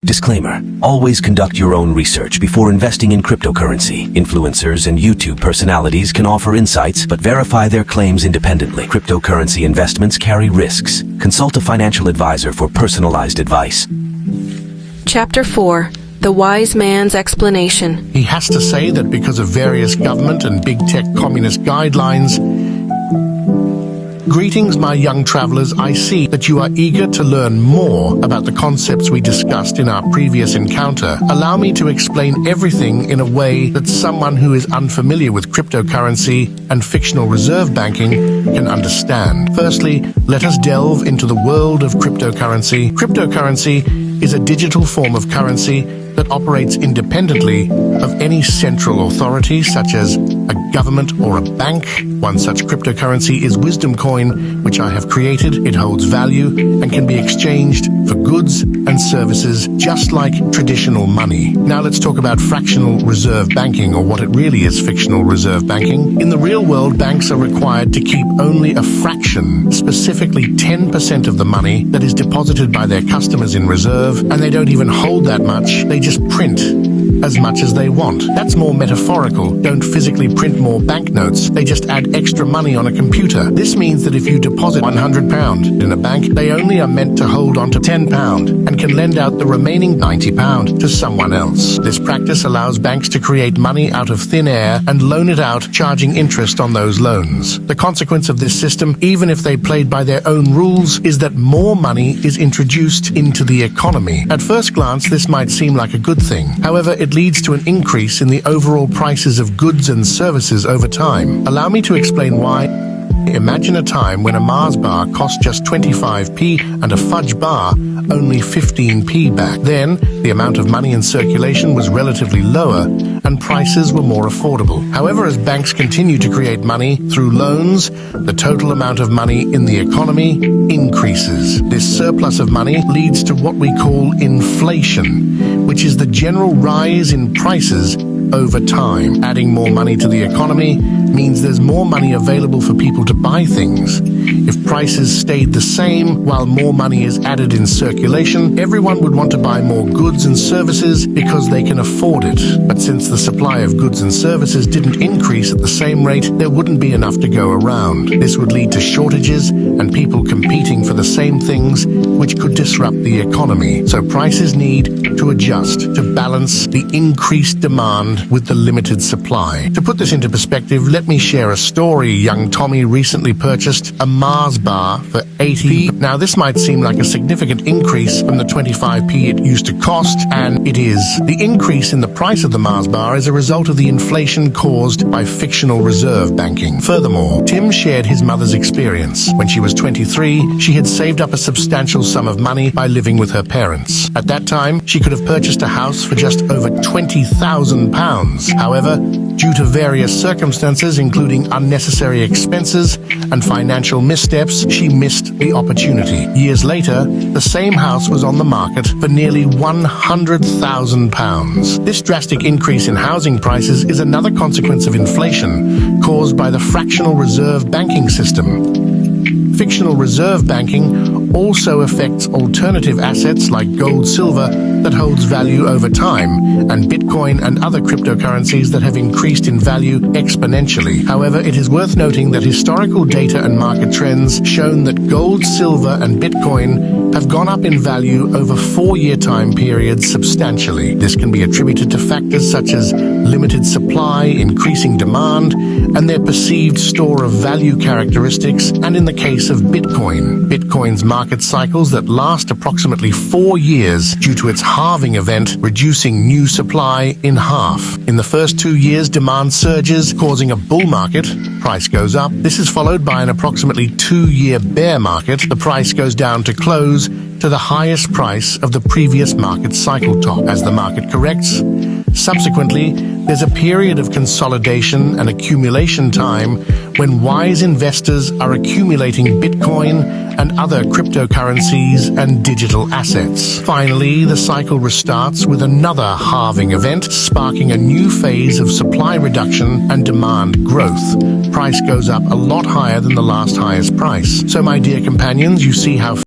Disclaimer: always conduct your own research before investing in cryptocurrency. Influencers and YouTube personalities can offer insights, but verify their claims independently. Cryptocurrency investments carry risks. Consult a financial advisor for personalized advice. Chapter 4: The Wise Man's Explanation. He has to say that because of various government and big tech communist guidelines. Greetings, my young travelers. I see that you are eager to learn more about the concepts we discussed in our previous encounter. Allow me to explain everything in a way that someone who is unfamiliar with cryptocurrency and fictional reserve banking can understand. Firstly, let us delve into the world of cryptocurrency. Cryptocurrency is a digital form of currency that operates independently of any central authority, such as a government or a bank. One such cryptocurrency is Wisdom Coin, which I have created. It holds value and can be exchanged for goods and services, just like traditional money. Now let's talk about fractional reserve banking, or what it really is, fictional reserve banking. In the real world, banks are required to keep only a fraction, specifically 10% of the money that is deposited by their customers in reserve, and they don't even hold that much. They just print as much as they want. That's more metaphorical. Don't physically print more banknotes. They just add extra money on a computer. This means that if you deposit £100 in a bank, they only are meant to hold on to £10 and can lend out the remaining £90 to someone else. This practice allows banks to create money out of thin air and loan it out, charging interest on those loans. The consequence of this system, even if they played by their own rules, is that more money is introduced into the economy. At first glance, this might seem like a good thing. However, it leads to an increase in the overall prices of goods and services over time. Allow me to explain why. Imagine a time when a Mars bar cost just 25p and a fudge bar only 15p back. Then, the amount of money in circulation was relatively lower and prices were more affordable. However, as banks continue to create money through loans, the total amount of money in the economy increases. This surplus of money leads to what we call inflation, which is the general rise in prices over time. Adding more money to the economy means there's more money available for people to buy things. If prices stayed the same while more money is added in circulation, everyone would want to buy more goods and services because they can afford it. But since the supply of goods and services didn't increase at the same rate, there wouldn't be enough to go around. This would lead to shortages and people competing for the same things, which could disrupt the economy. So prices need to adjust to balance the increased demand with the limited supply. To put this into perspective, let me share a story. Young Tommy recently purchased a Mars bar for 80p. Now this might seem like a significant increase from the 25p it used to cost, and it is. The increase in the price of the Mars bar is a result of the inflation caused by fictional reserve banking. Furthermore, Tim shared his mother's experience. When she was 23, she had saved up a substantial sum of money by living with her parents. At that time, she could have purchased a house for just over £20,000. However, due to various circumstances, including unnecessary expenses and financial missteps, she missed the opportunity. Years later, the same house was on the market for nearly £100,000. This drastic increase in housing prices is another consequence of inflation caused by the fractional reserve banking system. Fictional reserve banking also affects alternative assets like gold, silver that holds value over time, and Bitcoin and other cryptocurrencies that have increased in value exponentially. However, it is worth noting that historical data and market trends shown that gold, silver, and Bitcoin have gone up in value over 4-year time periods substantially. This can be attributed to factors such as limited supply, increasing demand, and their perceived store of value characteristics, and in the case of Bitcoin's market cycles that last approximately 4 years due to its halving event, reducing new supply in half. In the first 2 years, demand surges, causing a bull market. Price goes up. This is followed by an approximately 2-year bear market. The price goes down to close to the highest price of the previous market cycle top. As the market corrects, subsequently, there's a period of consolidation and accumulation time when wise investors are accumulating Bitcoin and other cryptocurrencies and digital assets. Finally, the cycle restarts with another halving event, sparking a new phase of supply reduction and demand growth. Price goes up a lot higher than the last highest price. So, my dear companions, you see how